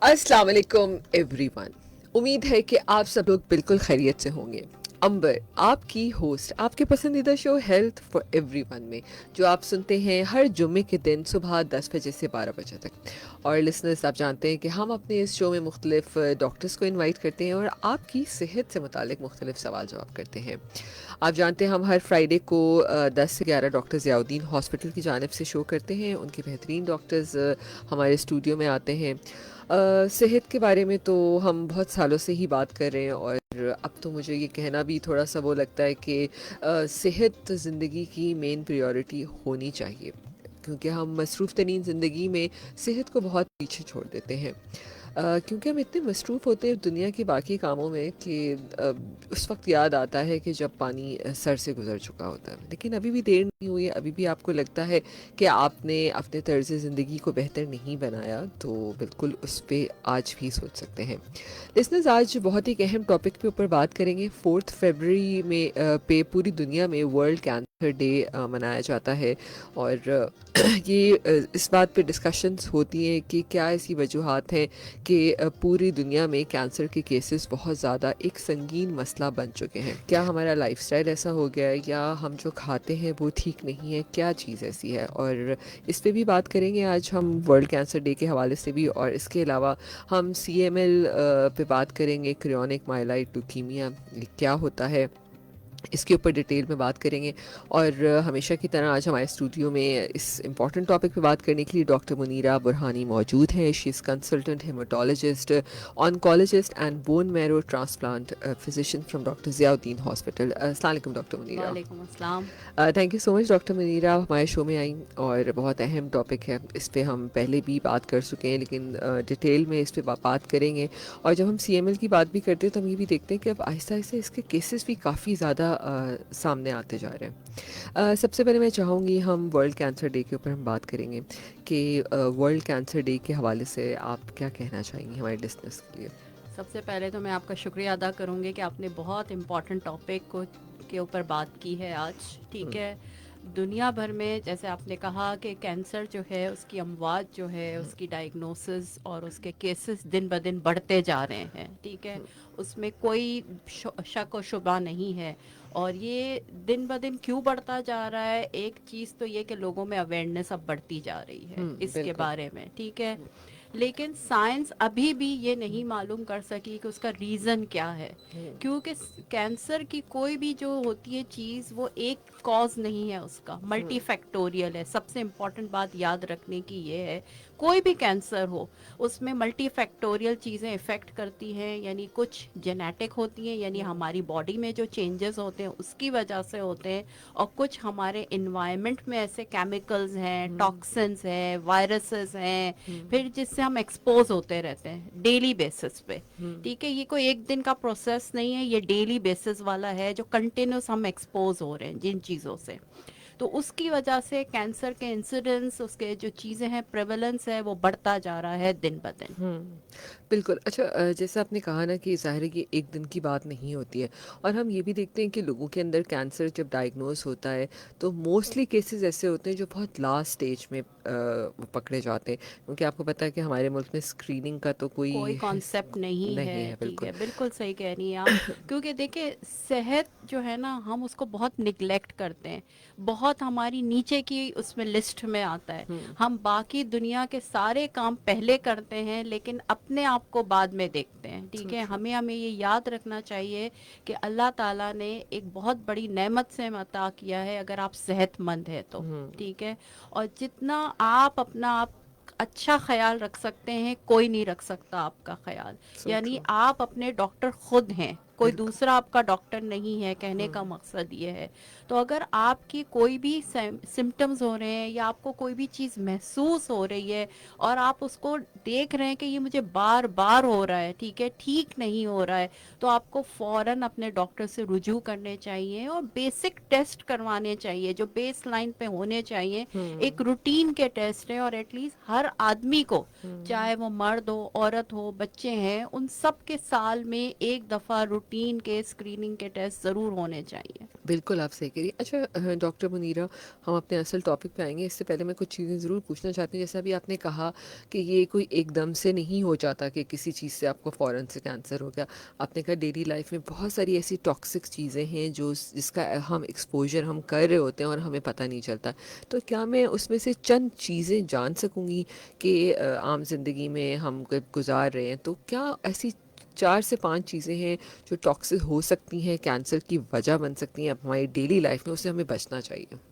अस्सलाम वालेकुम एवरीवन। उम्मीद है कि आप सब लोग बिल्कुल खैरियत से होंगे। अंबर आपकी होस्ट आपके पसंदीदा शो हेल्थ फॉर एवरीवन में जो आप सुनते हैं हर जुम्मे के दिन सुबह 10 बजे से 12 बजे तक। और लिसनर्स, आप जानते हैं कि हम अपने इस शो में मुख्तलिफ डॉक्टर्स को इनवाइट करते हैं और आपकी सेहत से मुतालिक मुख्तलिफ सवाल जवाब करते हैं। आप जानते हैं हम हर फ्राइडे को 10 से 11 डॉक्टर ज़ियाउद्दीन हॉस्पिटल की जानिब से शो करते हैं। उनके बेहतरीन डॉक्टर्स हमारे स्टूडियो में आते हैं। सेहत के बारे में तो हम बहुत सालों से ही बात कर रहे हैं और अब तो मुझे ये कहना भी थोड़ा सा वो लगता है कि सेहत ज़िंदगी की मेन प्रायोरिटी होनी चाहिए, क्योंकि हम मसरूफ़ तरीन ज़िंदगी में सेहत को बहुत पीछे छोड़ देते हैं। क्योंकि हम इतने मसरूफ़ होते हैं दुनिया के बाकी कामों में कि उस वक्त याद आता है कि जब पानी सर से गुज़र चुका होता है। लेकिन अभी भी देर नहीं हुई है, अभी भी आपको लगता है कि आपने अपने तर्ज़ ज़िंदगी को बेहतर नहीं बनाया, तो बिल्कुल उस पे आज भी सोच सकते हैं। लिसनर्स, आज बहुत ही अहम टॉपिक के ऊपर बात करेंगे। 4 फरवरी में पे पूरी दुनिया में वर्ल्ड कैंसर डे मनाया जाता है और ये इस बात पे डिस्कशंस होती हैं कि क्या ऐसी वजूहात हैं कि पूरी दुनिया में कैंसर के केसेस बहुत ज़्यादा एक संगीन मसला बन चुके हैं। क्या हमारा लाइफस्टाइल ऐसा हो गया है या हम जो खाते हैं वो ठीक नहीं है, क्या चीज़ ऐसी है? और इस पे भी बात करेंगे आज हम वर्ल्ड कैंसर डे के हवाले से भी। और इसके अलावा हम CML पे बात करेंगे, क्रियोनिक माइलाइट ल्यूकीमिया, ये क्या होता है, इसके ऊपर डिटेल में बात करेंगे। और हमेशा की तरह आज हमारे स्टूडियो में इस इम्पॉर्टेंट टॉपिक पे बात करने के लिए डॉक्टर मुनीरा बुरहानी मौजूद हैं। She is consultant haematologist, oncologist and bone marrow transplant physician from doctor Ziauddin hospital. अस्सलाम वालेकुम डॉक्टर मुनीरा। वालेकुम अस्सलाम। Thank you so much doctor Munira, आप हमारे शो में आई और बहुत अहम टॉपिक है। इस पे हम पहले भी बात कर चुके हैं लेकिन डिटेल में इस पे बात करेंगे। और जब हम CML की बात भी करते हैं तो हम ये भी देखते हैं कि अब आहिस्ता आहिस्ता इसके केसेस भी काफ़ी ज़्यादा सामने आते जा रहे हैं। सबसे पहले मैं चाहूँगी हम वर्ल्ड कैंसर डे के ऊपर हम बात करेंगे कि वर्ल्ड कैंसर डे के हवाले से आप क्या कहना चाहेंगी हमारे लिसनर्स के लिए? सबसे पहले तो मैं आपका शुक्रिया अदा करूँगी कि आपने बहुत इम्पोर्टेंट टॉपिक को के ऊपर बात की है आज। ठीक है, दुनिया भर में जैसे आपने कहा कि कैंसर जो है उसकी अमवात जो है उसकी डायग्नोसिस और उसके केसेस दिन ब दिन बढ़ते जा रहे हैं। ठीक है, उसमें कोई शक और शुबा नहीं है। और ये दिन ब दिन क्यों बढ़ता जा रहा है, एक चीज़ तो ये कि लोगों में अवेयरनेस अब बढ़ती जा रही है इसके बिल्कुल। बारे में। ठीक है, लेकिन साइंस अभी भी ये नहीं मालूम कर सकी कि उसका रीज़न क्या है, क्योंकि कैंसर की कोई भी जो होती है चीज़ वो एक कॉज नहीं है, उसका मल्टी फैक्टोरियल है। सबसे इम्पॉर्टेंट बात याद रखने की ये है, कोई भी कैंसर हो उसमें मल्टी फैक्टोरियल चीज़ें इफ़ेक्ट करती हैं। यानी कुछ जेनेटिक होती हैं, यानी हमारी बॉडी में जो चेंजेस होते हैं उसकी वजह से होते हैं, और कुछ हमारे इन्वायरमेंट में ऐसे केमिकल्स हैं, टॉक्सिन्स हैं, वायरसेस हैं, फिर जिससे हम एक्सपोज होते रहते हैं डेली बेसिस पे। ठीक है, ये कोई एक दिन का प्रोसेस नहीं है, ये डेली बेसिस वाला है जो कंटिन्यूस हम एक्सपोज हो रहे हैं जिन चीज़ों से। तो उसकी वजह से कैंसर के इंसिडेंस, उसके जो चीज़ें हैं, प्रेवलेंस है, वो बढ़ता जा रहा है दिन ब दिन। बिल्कुल। अच्छा, जैसे आपने कहा ना कि ज़ाहिर है कि एक दिन की बात नहीं होती है और हम ये भी देखते हैं कि लोगों के अंदर कैंसर जब डायग्नोस होता है तो मोस्टली केसेस ऐसे होते हैं जो बहुत लास्ट स्टेज में वो पकड़े जाते हैं, क्योंकि आपको पता है कि हमारे मुल्क में स्क्रीनिंग का तो कोई कोई कॉन्सेप्ट नहीं नहीं है। है। ठीक बिल्कुल। है, बिल्कुल सही कह रही हैं आप। क्योंकि देखिए, सेहत जो है ना, हम उसको बहुत निगलेक्ट करते हैं, बहुत हमारी नीचे की उसमें लिस्ट में आता है। हम बाकी दुनिया के सारे काम पहले करते हैं लेकिन अपने आप को बाद में देखते हैं। ठीक सो है, ट्रू। हमें हमें ये याद रखना चाहिए कि अल्लाह ताला ने एक बहुत बड़ी नेमत से हमें अता किया है अगर आप सेहतमंद है तो। ठीक है, और जितना आप अपना आप अच्छा ख्याल रख सकते हैं, कोई नहीं रख सकता आपका ख्याल। सो यानी ट्रू। आप अपने डॉक्टर खुद हैं, कोई बिल्कुल। दूसरा आपका डॉक्टर नहीं है, कहने का मकसद ये है। तो अगर आपकी कोई भी सिम्टम्स हो रहे हैं या आपको कोई भी चीज़ महसूस हो रही है और आप उसको देख रहे हैं कि ये मुझे बार बार हो रहा है, ठीक है, ठीक नहीं हो रहा है, तो आपको फौरन अपने डॉक्टर से रुजू करने चाहिए और बेसिक टेस्ट करवाने चाहिए जो बेस लाइन पे होने चाहिए। एक रूटीन के टेस्ट है, और एटलीस्ट हर आदमी को, चाहे वो मर्द हो, औरत हो, बच्चे हैं, उन सब के साल में एक दफ़ा रूटीन के स्क्रीनिंग के टेस्ट ज़रूर होने चाहिए। بالکل آپ صحیح کہہ رہی ہیں. اچھا ڈاکٹر منیرہ، ہم اپنے اصل ٹاپک پہ آئیں گے. اس سے پہلے میں کچھ چیزیں ضرور پوچھنا چاہتی ہوں. جیسے ابھی آپ نے کہا کہ یہ کوئی ایک دم سے نہیں ہو جاتا کہ کسی چیز سے آپ کو فوراً سے کینسر ہو گیا. آپ نے کہا ڈیلی لائف میں بہت ساری ایسی ٹاکسک چیزیں ہیں جس کا ہم ایکسپوجر ہم کر رہے ہوتے ہیں اور ہمیں پتہ نہیں چلتا. تو کیا میں اس میں سے چند چیزیں جان سکوں گی کہ عام زندگی میں ہم گزار رہے ہیں تو کیا ایسی 4 سے 5 چیزیں ہیں جو ٹاکسک ہو سکتی ہیں، کینسر کی وجہ بن سکتی ہیں ہماری ڈیلی لائف میں، اسے ہمیں بچنا چاہیے؟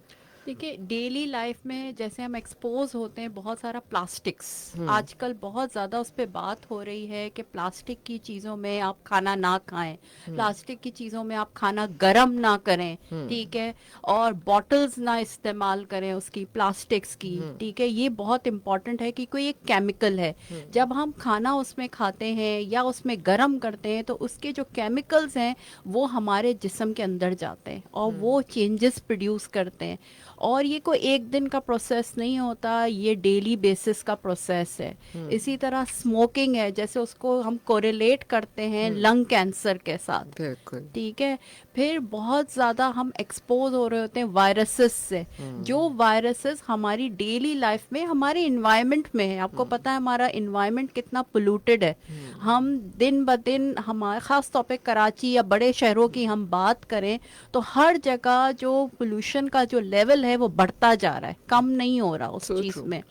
دیکھیے ڈیلی لائف میں جیسے ہم ایکسپوز ہوتے ہیں بہت سارا پلاسٹکس، آج کل بہت زیادہ اس پہ بات ہو رہی ہے کہ پلاسٹک کی چیزوں میں آپ کھانا نہ کھائیں، پلاسٹک کی چیزوں میں آپ کھانا گرم نہ کریں، ٹھیک ہے، اور بوٹلز نہ استعمال کریں اس کی، پلاسٹکس کی، ٹھیک ہے. یہ بہت امپورٹنٹ ہے کہ کوئی ایک کیمیکل ہے، جب ہم کھانا اس میں کھاتے ہیں یا اس میں گرم کرتے ہیں تو اس کے جو کیمیکلز ہیں وہ ہمارے جسم کے اندر جاتے ہیں اور وہ چینجز پروڈیوس کرتے ہیں. اور یہ کوئی ایک دن کا پروسیس نہیں ہوتا، یہ ڈیلی بیسس کا پروسیس ہے. اسی طرح اسموکنگ ہے، جیسے اس کو ہم کوریلیٹ کرتے ہیں لنگ کینسر کے ساتھ، بالکل. ٹھیک ہے. پھر بہت زیادہ ہم ایکسپوز ہو رہے ہوتے ہیں وائرسز سے، جو وائرسز ہماری ڈیلی لائف میں ہمارے انوائرمنٹ میں ہے. آپ کو پتہ ہے ہمارا انوائرمنٹ کتنا پولوٹیڈ ہے. ہم دن بدن ہمارے خاص طور پہ کراچی یا بڑے شہروں کی ہم بات کریں تو ہر جگہ جو پولوشن کا جو لیول ہے وہ بڑھتا جا رہا ہے، کم نہیں ہو رہا اس So چیز true. میں.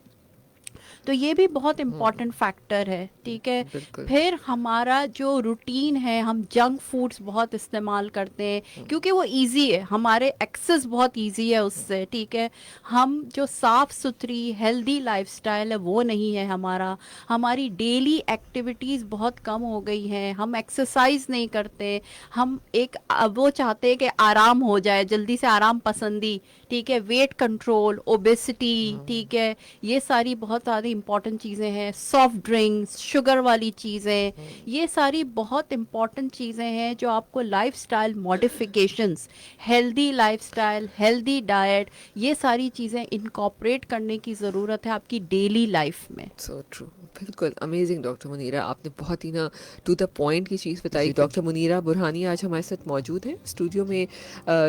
تو یہ بھی بہت امپورٹنٹ فیکٹر ہے، ٹھیک ہے. بالکل. پھر ہمارا جو روٹین ہے، ہم جنک فوڈز بہت استعمال کرتے ہیں کیونکہ وہ ایزی ہے، ہمارے ایکسس بہت ایزی ہے اس سے، ٹھیک ہے. ہم جو صاف ستھری ہیلدی لائف سٹائل ہے وہ نہیں ہے ہمارا. ہماری ڈیلی ایکٹیویٹیز بہت کم ہو گئی ہیں، ہم ایکسرسائز نہیں کرتے، ہم ایک وہ چاہتے ہیں کہ آرام ہو جائے، جلدی سے آرام پسندی، ٹھیک ہے. ویٹ کنٹرول، اوبیسٹی، ٹھیک ہے، یہ ساری بہت زیادہ امپورٹنٹ چیزیں ہیں. سافٹ ڈرنکس، شوگر والی چیزیں، یہ ساری بہت امپورٹنٹ چیزیں ہیں جو آپ کو life style modifications, healthy life style, healthy diet, یہ ساری چیزیں انکارپوریٹ کرنے کی ضرورت ہے آپ کی ڈیلی لائف میں. So true. بالکل امیزنگ ڈاکٹر منیرہ، آپ نے بہت ہی نا ٹو دا پوائنٹ کی چیز بتائی. ڈاکٹر منیرہ برہانی آج ہمارے ساتھ موجود ہیں اسٹوڈیو میں.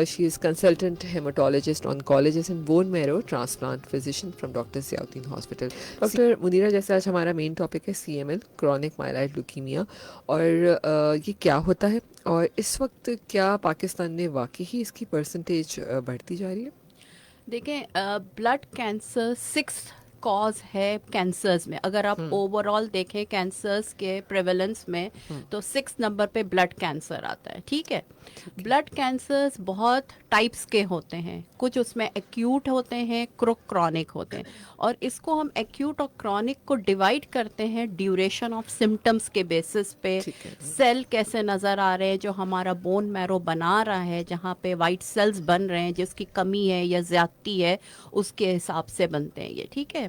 She is consultant haematologist oncologist and bone marrow transplant physician from doctor Zia uddin hospital. Doctor Munira, جیسے آج ہمارا مین ٹاپک ہے CML، کرونک مائلائڈ لیوکیمیا، اور یہ کیا ہوتا ہے اور اس وقت کیا پاکستان میں واقعی ہی اس کی پرسنٹیج بڑھتی جا رہی ہے؟ دیکھیں بلڈ کینسر 6 کاز ہے کینسرز میں. اگر آپ اوور آل دیکھیں کینسرز کے پریولنس میں تو 6 نمبر پہ بلڈ کینسر آتا ہے، ٹھیک ہے. بلڈ کینسرز بہت ٹائپس کے ہوتے ہیں، کچھ اس میں ایکیوٹ ہوتے ہیں، کرونک ہوتے ہیں. اور اس کو ہم ایکیوٹ اور کرونک کو ڈیوائڈ کرتے ہیں ڈیوریشن آف سمٹمس کے بیسس پہ. سیل کیسے نظر آ رہے ہیں جو ہمارا بون میرو بنا رہا ہے، جہاں پہ وائٹ سیلز بن رہے ہیں، جس کی کمی ہے یا زیادتی ہے اس کے حساب سے بنتے ہیں یہ، ٹھیک ہے.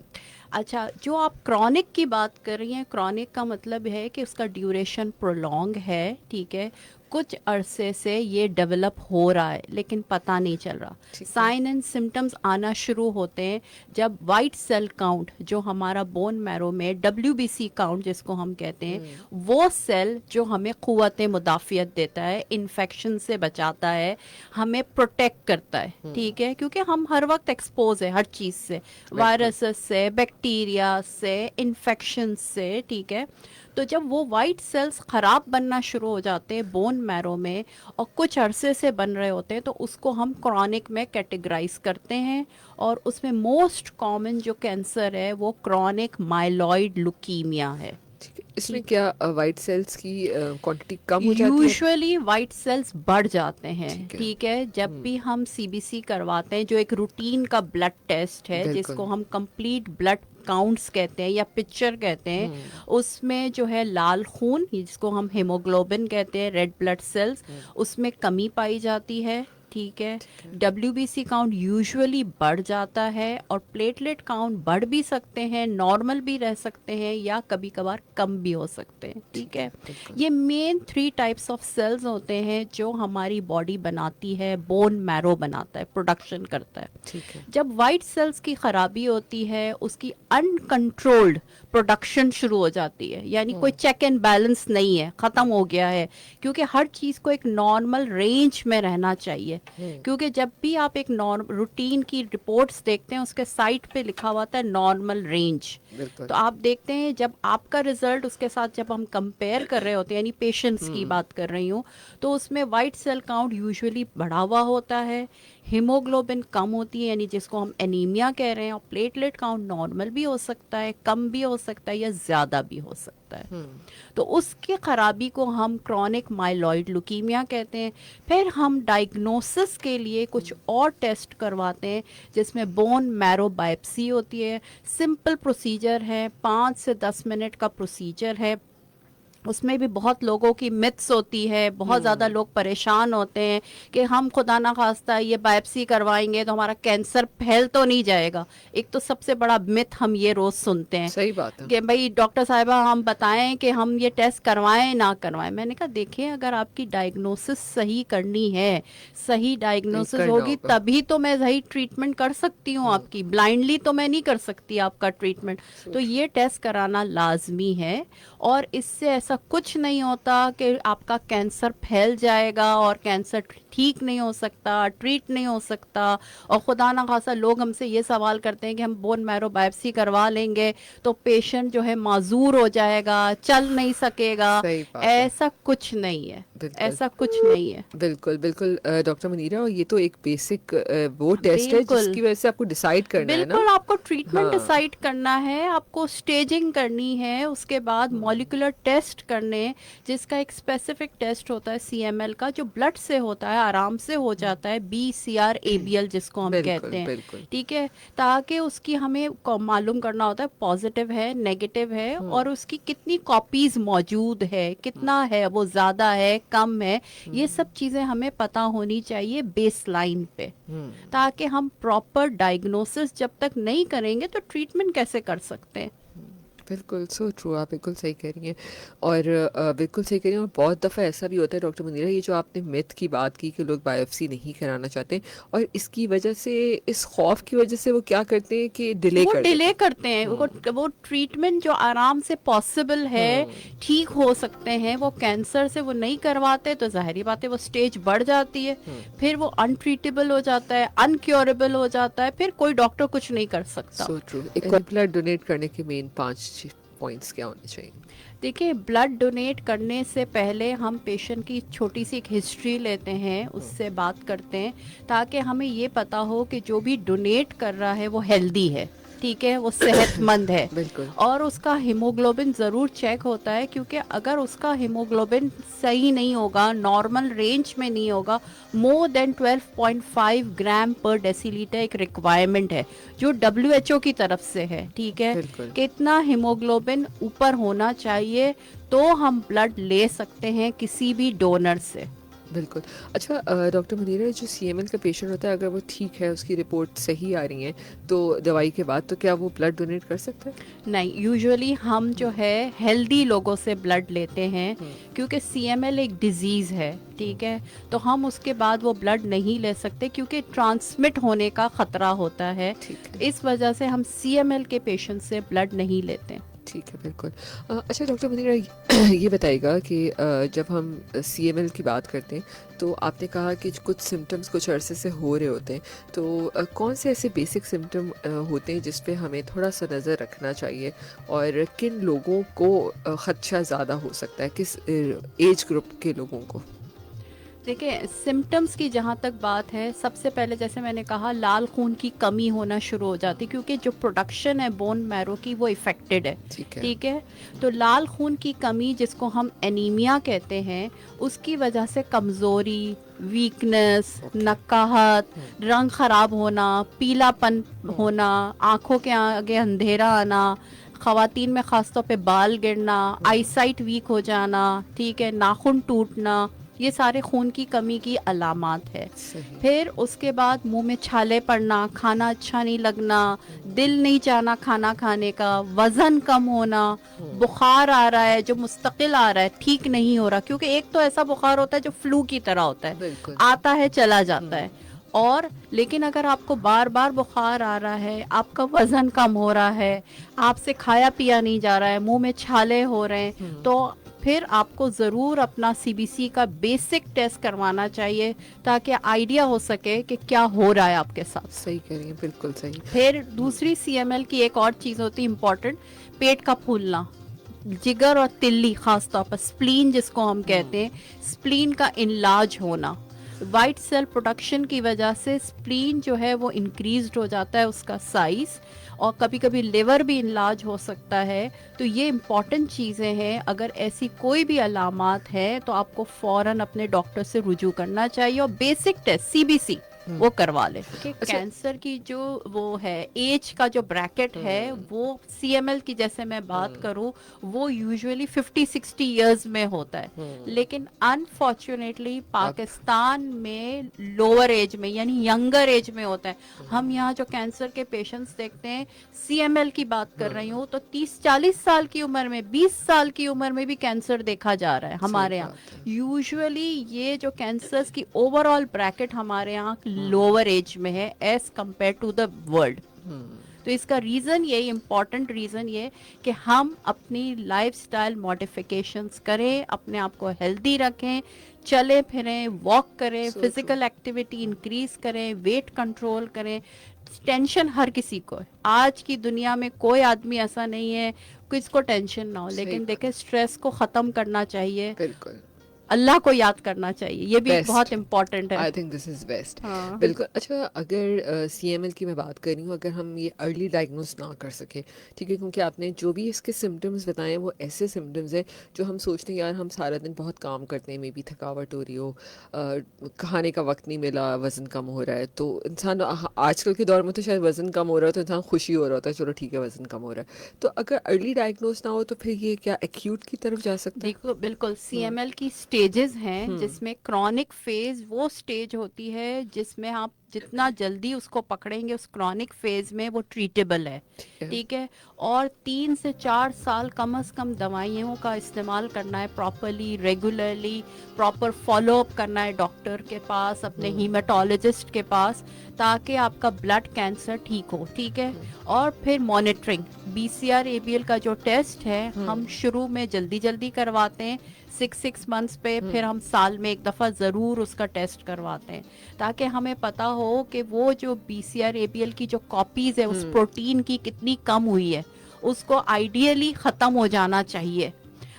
اچھا، جو آپ کرونک کی بات کر رہی ہیں، کرونک کا مطلب ہے کہ اس کا ڈیوریشن پرولونگ ہے، ٹھیک ہے. کچھ عرصے سے یہ ڈیولپ ہو رہا ہے لیکن پتہ نہیں چل رہا. سائن اینڈ سمٹمز آنا شروع ہوتے ہیں جب وائٹ سیل کاؤنٹ، جو ہمارا بون میرو میں WBC کاؤنٹ جس کو ہم کہتے ہیں، وہ سیل جو ہمیں قوت مدافعت دیتا ہے، انفیکشن سے بچاتا ہے، ہمیں پروٹیکٹ کرتا ہے، ٹھیک ہے. کیونکہ ہم ہر وقت ایکسپوز ہے ہر چیز سے، وائرسز سے، بیکٹیریا سے، انفیکشن سے، ٹھیک ہے. تو جب وہ وائٹ سیلز خراب بننا شروع ہو جاتے ہیں بون میرو میں اور کچھ عرصے سے بن رہے ہوتے ہیں تو اس کو ہم کرونک میں کیٹیگرائز کرتے ہیں. اور اس میں موسٹ کامن جو کینسر ہے وہ کرونک مائلوئڈ لیوکیمیا ہے. اس میں کیا وائٹ سیلز کی کوانٹٹی کم ہو جاتی ہے؟ یوزولی وائٹ سیلز بڑھ جاتے ہیں، ٹھیک ہے. جب بھی ہم CBC کرواتے ہیں جو ایک روٹین کا بلڈ ٹیسٹ ہے جس کو ہم کمپلیٹ بلڈ کاؤنٹس کہتے ہیں یا پکچر کہتے ہیں، اس میں جو ہے لال خون جس کو ہم ہیموگلوبن کہتے ہیں، ریڈ بلڈ سیلز، اس میں کمی پائی جاتی ہے، ٹھیک ہے. WBC کاؤنٹ یوزولی بڑھ جاتا ہے اور پلیٹلیٹ کاؤنٹ بڑھ بھی سکتے ہیں، نارمل بھی رہ سکتے ہیں یا کبھی کبھار کم بھی ہو سکتے ہیں، ٹھیک ہے. یہ مین 3 ٹائپس آف سیلز ہوتے ہیں جو ہماری باڈی بناتی ہے، بون میرو بناتا ہے، پروڈکشن کرتا ہے. جب وائٹ سیلز کی خرابی ہوتی ہے، اس کی انکنٹرولڈ پروڈکشن شروع ہو جاتی ہے، یعنی کوئی چیک اینڈ بیلنس نہیں ہے، ختم ہو گیا ہے. کیونکہ ہر چیز کو ایک نارمل رینج میں رہنا چاہیے. क्योंकि जब भी आप एक रूटीन की रिपोर्ट्स देखते हैं उसके साइट पे लिखा हुआ था नॉर्मल रेंज, तो आप देखते हैं जब आपका रिजल्ट उसके साथ जब हम कंपेयर कर रहे होते हैं, यानी पेशेंट्स की बात कर रही हूँ, तो उसमें वाइट सेल काउंट यूजुअली बढ़ा हुआ होता है, हीमोग्लोबिन कम होती है यानी जिसको हम एनीमिया कह रहे हैं, और प्लेटलेट काउंट नॉर्मल भी हो सकता है, कम भी हो सकता है या ज़्यादा भी हो सकता है। तो उसकी खराबी को हम क्रॉनिक माइलॉइड ल्यूकीमिया कहते हैं। फिर हम डायग्नोसिस के लिए कुछ और टेस्ट करवाते हैं जिसमें बोन मैरो बायोप्सी होती है। सिंपल प्रोसीजर है, 5 से 10 मिनट का प्रोसीजर है। उसमें भी बहुत लोगों की मिथ्स होती है, बहुत ज़्यादा लोग परेशान होते हैं कि हम खुदा ना खास्ता ये बायोप्सी करवाएंगे तो हमारा कैंसर फैल तो नहीं जाएगा। एक तो सबसे बड़ा मिथ हम ये रोज़ सुनते हैं, सही बात है कि भाई डॉक्टर साहिबा हम बताएं कि हम ये टेस्ट करवाएं ना करवाएं। मैंने कहा देखिए, अगर आपकी डायग्नोसिस सही करनी है, सही डायग्नोसिस करना होगी होगा। तभी तो मैं सही ट्रीटमेंट कर सकती हूँ आपकी, ब्लाइंडली तो मैं नहीं कर सकती आपका ट्रीटमेंट। तो ये टेस्ट कराना लाजमी है, और इससे ऐसा कुछ नहीं होता कि आपका कैंसर फैल जाएगा और कैंसर ठीक नहीं हो सकता, ट्रीट नहीं हो सकता। और खुदा ना खासा लोग हमसे ये सवाल करते हैं कि हम बोन मैरो बायोप्सी करवा लेंगे तो पेशेंट जो है माजूर हो जाएगा, चल नहीं सकेगा। सही बात है। ऐसा कुछ नहीं है, बिल्कुल। ऐसा कुछ नहीं है। बिल्कुल बिल्कुल डॉक्टर मुनीरा, और ये तो एक बेसिक वो टेस्ट है बिल्कुल जिसकी वजह से आपको डिसाइड करना है ना। बिल्कुल, आपको ट्रीटमेंट हाँ। डिसाइड करना है, आपको स्टेजिंग करनी है, उसके बाद मॉलिक्यूलर टेस्ट करने, जिसका एक स्पेसिफिक टेस्ट होता है सीएमएल का, जो ब्लड से होता है, आराम से हो जाता है, बीसीआर एबीएल जिसको हम बिल्कुल कहते हैं, बिल्कुल। ठीक है। ताकि उसकी हमें मालूम करना होता है पॉजिटिव है, नेगेटिव है, और उसकी कितनी कॉपीज मौजूद है, कितना है वो, ज़्यादा है, कम है, ये सब चीज़ें हमें पता होनी चाहिए बेस लाइन पे, ताकि हम प्रॉपर डायग्नोसिस जब तक नहीं करेंगे तो ट्रीटमेंट कैसे कर सकते हैं। बिल्कुल सो ट्रू, आप बिल्कुल सही कह रही हैं। और बिल्कुल सही कह रही हैं। और बहुत दफ़ा ऐसा भी होता है डॉक्टर मुनीरा, ये जो आपने मिथ की बात की कि लोग बायोप्सी नहीं कराना चाहते, और इसकी वजह से, इस खौफ की वजह से वो क्या करते हैं कि डिले वो कर देते डिले हैं। करते हैं, वो ट्रीटमेंट जो आराम से पॉसिबल है, ठीक हो सकते हैं, वो कैंसर से वो नहीं करवाते, तो जाहिर बात है वो स्टेज बढ़ जाती है, फिर वो अनट्रीटेबल हो जाता है, अनक्योरेबल हो जाता है, फिर कोई डॉक्टर कुछ नहीं कर सकता। So true. एक ब्लड डोनेट करने के मेन 5 पॉइंट्स क्या होने चाहिए? देखिए, ब्लड डोनेट करने से पहले हम पेशेंट की छोटी सी एक हिस्ट्री लेते हैं, उससे बात करते हैं, ताकि हमें ये पता हो कि जो भी डोनेट कर रहा है वो हेल्दी है, ठीक है, वो सेहतमंद है। बिल्कुल। और उसका हीमोग्लोबिन ज़रूर चेक होता है, क्योंकि अगर उसका हीमोग्लोबिन सही नहीं होगा, नॉर्मल रेंज में नहीं होगा, मोर देन 12.5 ग्राम पर डेसीलीटर एक रिक्वायरमेंट है जो WHO की तरफ से है, ठीक है, बिल्कुल। कि इतना हीमोग्लोबिन ऊपर होना चाहिए तो हम ब्लड ले सकते हैं किसी भी डोनर से। बिल्कुल। अच्छा डॉक्टर मुनीरा, जो सीएमएल का पेशेंट होता है, अगर वो ठीक है, उसकी रिपोर्ट सही आ रही है तो दवाई के बाद, तो क्या वो ब्लड डोनेट कर सकता है? नहीं, यूजुअली हम जो है हेल्दी लोगों से ब्लड लेते हैं, क्योंकि सीएमएल एक डिजीज़ है, ठीक है, तो हम उसके बाद वो ब्लड नहीं ले सकते क्योंकि ट्रांसमिट होने का ख़तरा होता है। ठीक है। इस वजह से हम सीएमएल के पेशेंट से ब्लड नहीं लेते। ठीक है, बिल्कुल। अच्छा डॉक्टर मुनीरा, ये बताइएगा कि जब हम सीएमएल की बात करते हैं, तो आपने कहा कि कुछ सिम्टम्स कुछ अरसे से हो रहे होते हैं, तो कौन से ऐसे बेसिक सिम्टम होते हैं जिस पे हमें थोड़ा सा नज़र रखना चाहिए, और किन लोगों को ख़दशा ज़्यादा हो सकता है, किस एज ग्रुप के लोगों को? देखिए, सिम्टम्स की जहाँ तक बात है, सबसे पहले जैसे मैंने कहा, लाल खून की कमी होना शुरू हो जाती है, क्योंकि जो प्रोडक्शन है बोन मैरो की वो इफेक्टेड है, ठीक है। तो लाल खून की कमी, जिसको हम एनीमिया कहते हैं, उसकी वजह से कमज़ोरी, वीकनेस, नकाहत, रंग ख़राब होना, पीलापन होना, आँखों के आगे अंधेरा आना, ख़वातीन में ख़ास तौर पे बाल गिरना, आईसाइट वीक हो जाना, ठीक है, नाखून टूटना, ये सारे खून की कमी की अलामात है। फिर उसके बाद मुंह में छाले पड़ना, खाना अच्छा नहीं लगना, दिल नहीं चाहना खाना खाने का, वज़न कम होना, बुखार आ रहा है जो मुस्तकिल आ रहा है, ठीक नहीं हो रहा, क्योंकि एक तो ऐसा बुखार होता है जो फ्लू की तरह होता है, आता है चला जाता है, और लेकिन अगर आपको बार बार बुखार आ रहा है, आपका वज़न कम हो रहा है, आपसे खाया पिया नहीं जा रहा है, मुंह में छाले हो रहे हैं, तो پھر آپ کو ضرور اپنا CBC کا بیسک ٹیسٹ کروانا چاہیے تاکہ آئیڈیا ہو سکے کہ کیا ہو رہا ہے آپ کے ساتھ. صحیح کہہ رہی ہیں, بالکل صحیح. پھر دوسری CML کی ایک اور چیز ہوتی ہے امپورٹنٹ, پیٹ کا پھولنا, جگر اور تلی, خاص طور پر سپلین جس کو ہم کہتے ہیں, سپلین کا انلارج ہونا. وائٹ سیل پروڈکشن کی وجہ سے سپلین جو ہے وہ انکریزڈ ہو جاتا ہے اس کا سائز, اور کبھی کبھی لیور بھی انلارج ہو سکتا ہے. تو یہ امپورٹنٹ چیزیں ہیں. اگر ایسی کوئی بھی علامات ہیں تو آپ کو فوراً اپنے ڈاکٹر سے رجوع کرنا چاہیے اور بیسک ٹیسٹ CBC وہ کروا لیں. کہ کینسر کی جو وہ ہے ایج کا جو بریکٹ ہے وہ CML کی جیسے میں بات کروں وہ یوزولی 50-60 ایئرز میں ہوتا ہے, لیکن انفارچونیٹلی پاکستان میں لوور ایج میں یعنی ینگر ایج میں ہوتا ہے. ہم یہاں جو کینسر کے پیشنٹس دیکھتے ہیں, CML کی بات کر رہی ہوں, تو 30-40 سال کی عمر میں, 20 سال کی عمر میں بھی کینسر دیکھا جا رہا ہے ہمارے یہاں. یوزولی یہ جو کینسرز کی اوور آل بریکٹ ہمارے یہاں لوور ایج میں ہے as compare to the world. تو اس کا ریزن یہی, امپورٹنٹ ریزن یہ کہ ہم اپنی لائف سٹائل ماڈیفیکیشنز کریں, اپنے آپ کو ہیلدی رکھیں, چلیں پھریں, واک کریں, فزیکل ایکٹیویٹی انکریز کریں, ویٹ کنٹرول کریں. ٹینشن ہر کسی کو ہے آج کی دنیا میں, کوئی آدمی ایسا نہیں ہے کس کو ٹینشن نہ ہو, لیکن دیکھیں اسٹریس کو ختم کرنا چاہیے, بالکل اللہ کو یاد کرنا چاہیے, یہ بھی بہت امپورٹنٹ ہے. I think this is best. بالکل. اچھا, اگر CML کی میں بات کر رہی ہوں, اگر ہم یہ ارلی ڈائگنوز نہ کر سکیں, ٹھیک ہے, کیونکہ آپ نے جو بھی اس کے سمٹمز بتائے ہیں وہ ایسے سمٹمز ہیں جو ہم سوچتے ہیں یار ہم سارا دن بہت کام کرتے ہیں, مے بی تھکاوٹ ہو رہی ہو, کھانے کا وقت نہیں ملا, وزن کم ہو رہا ہے, تو انسان آج کل کے دور میں تو شاید وزن کم ہو رہا ہے تو انسان خوشی ہو رہا ہوتا ہے, چلو ٹھیک ہے وزن کم ہو رہا ہے. تو اگر ارلی ڈائگنوز نہ ہو تو پھر یہ کیا ایکیوٹ کی طرف جا سکتا ہے؟ دیکھو بالکل CML کی سٹیجز ہیں, جس میں کرونک فیز وہ سٹیج ہوتی ہے جس میں آپ جتنا جلدی اس کو پکڑیں گے اس کرونک فیز میں وہ ٹریٹیبل ہے, ٹھیک ہے. اور 3 سے 4 سال کم از کم دوائیوں کا استعمال کرنا ہے, properly regularly proper follow up کرنا ہے ڈاکٹر کے پاس, اپنے ہیماٹولوجسٹ کے پاس, تاکہ آپ کا بلڈ کینسر ٹھیک ہو, ٹھیک ہے. اور پھر مانیٹرنگ, BCR-ABL کا جو ٹیسٹ ہے ہم شروع میں جلدی کرواتے ہیں 6 منتھس پہ, پھر ہم سال میں ایک دفعہ ضرور اس کا ٹیسٹ کرواتے ہیں, تاکہ ہمیں پتا ہو کہ وہ جو BCR-ABL کی جو کاپیز ہے اس پروٹین کی کتنی کم ہوئی ہے, اس کو آئیڈیلی ختم ہو جانا چاہیے.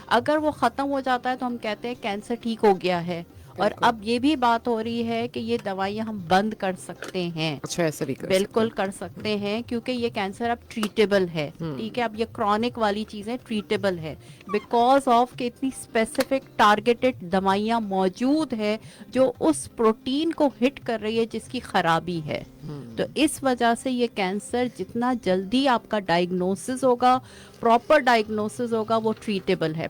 اگر وہ ختم ہو جاتا ہے تو ہم کہتے ہیں کینسر ٹھیک ہو گیا ہے. اور اب یہ بھی بات ہو رہی ہے کہ یہ دوائیاں ہم بند کر سکتے ہیں. اچھا, ایسا بھی بالکل کر سکتے ہیں, کیونکہ یہ کینسر اب ٹریٹیبل ہے, ٹھیک ہے. اب یہ کرونک والی چیزیں ٹریٹیبل ہے بیکاز آف کہ اتنی اسپیسیفک ٹارگیٹڈ دوائیاں موجود ہے جو اس پروٹین کو ہٹ کر رہی ہے جس کی خرابی ہے. تو اس وجہ سے یہ کینسر جتنا جلدی آپ کا ڈائگنوسس ہوگا, پراپر ڈائگنوسس ہوگا, وہ ٹریٹیبل ہے.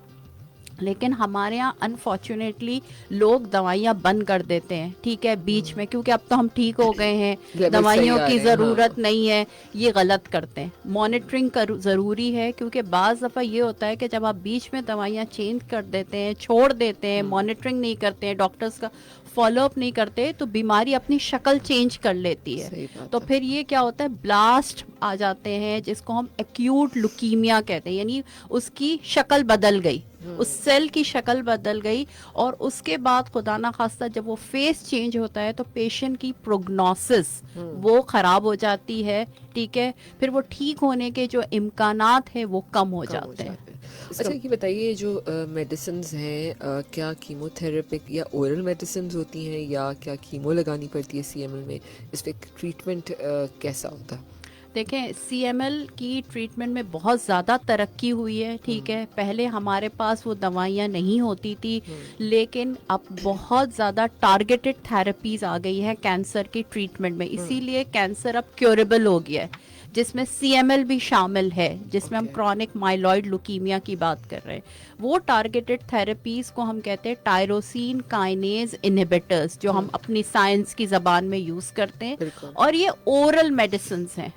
لیکن ہمارے ہاں انفارچونیٹلی لوگ دوائیاں بند کر دیتے ہیں, ٹھیک ہے, بیچ میں, کیونکہ اب تو ہم ٹھیک ہو گئے ہیں, دوائیوں کی ضرورت نہیں ہے, یہ غلط کرتے ہیں. مانیٹرنگ ضروری ہے, کیونکہ بعض دفعہ یہ ہوتا ہے کہ جب آپ بیچ میں دوائیاں چینج کر دیتے ہیں, چھوڑ دیتے ہیں, مانیٹرنگ نہیں کرتے ہیں, ڈاکٹرز کا فالو اپ نہیں کرتے, تو بیماری اپنی شکل چینج کر لیتی ہے. تو پھر یہ کیا ہوتا ہے, بلاسٹ آ جاتے ہیں جس کو ہم ایکیوٹ لوکیمیا کہتے ہیں, یعنی اس کی شکل بدل گئی, اس سیل کی شکل بدل گئی, اور اس کے بعد خدا نہ خواستہ جب وہ فیس چینج ہوتا ہے تو پیشنٹ کی پروگنوسس وہ خراب ہو جاتی ہے, ٹھیک ہے. پھر وہ ٹھیک ہونے کے جو امکانات ہیں وہ کم ہو جاتے ہیں. اچھا, یہ بتائیے جو میڈیسنز ہیں, کیا کیمو تھراپک یا اورل میڈیسنز ہوتی ہیں یا کیا کیمو لگانی پڑتی ہے CML میں, اس پہ ٹریٹمنٹ کیسا ہوتا ہے؟ دیکھیں CML کی ٹریٹمنٹ میں بہت زیادہ ترقی ہوئی ہے, ٹھیک ہے. پہلے ہمارے پاس وہ دوائیاں نہیں ہوتی تھی, لیکن اب بہت زیادہ ٹارگیٹڈ تھراپیز آ گئی ہے کینسر کی ٹریٹمنٹ میں, اسی لیے کینسر اب کیوریبل ہو گیا ہے, جس میں CML بھی شامل ہے, جس میں ہم کرونک مائلوئڈ لوکیمیا کی بات کر رہے ہیں. وہ ٹارگیٹڈ تھراپیز کو ہم کہتے ہیں ٹائروسین کائنیز انہیبیٹرز, جو ہم اپنی سائنس کی زبان میں یوز کرتے ہیں, اور یہ اورل میڈیسنز ہیں.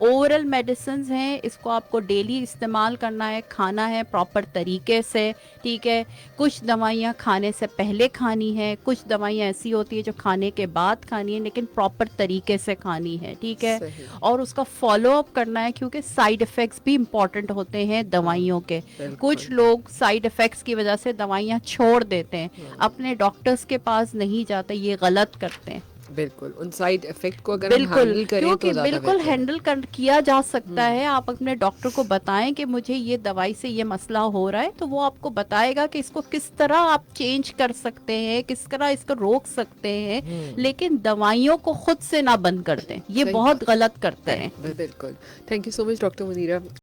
ओरल मेडिसिन हैं, इसको आपको डेली इस्तेमाल करना है, खाना है प्रॉपर तरीके से, ठीक है। कुछ दवाइयाँ खाने से पहले खानी है, कुछ दवाइयाँ ऐसी होती है जो खाने के बाद खानी है, लेकिन प्रॉपर तरीके से खानी है, ठीक है। सही। और उसका फॉलो अप करना है, क्योंकि साइड इफ़ेक्ट्स भी इम्पॉर्टेंट होते हैं दवाइयों के। बिल्कुल। कुछ लोग साइड इफ़ेक्ट्स की वजह से दवाइयाँ छोड़ देते हैं, अपने डॉक्टर्स के पास नहीं जाते, ये गलत करते हैं। बिल्कुल, उन साइड इफेक्ट को अगर हम बिल्कुल, हैंडल करें क्योंकि तो ज़्यादा बिल्कुल बेहतर है। हैंडल कर किया जा सकता है। आप अपने डॉक्टर को बताएं कि मुझे ये दवाई से ये मसला हो रहा है, तो वो आपको बताएगा कि इसको किस तरह आप चेंज कर सकते हैं, किस तरह इसको रोक सकते हैं, लेकिन दवाइयों को खुद से ना बंद कर दें, ये सही बहुत बात। गलत करते हैं। बिल्कुल। Thank you so much doctor Munira.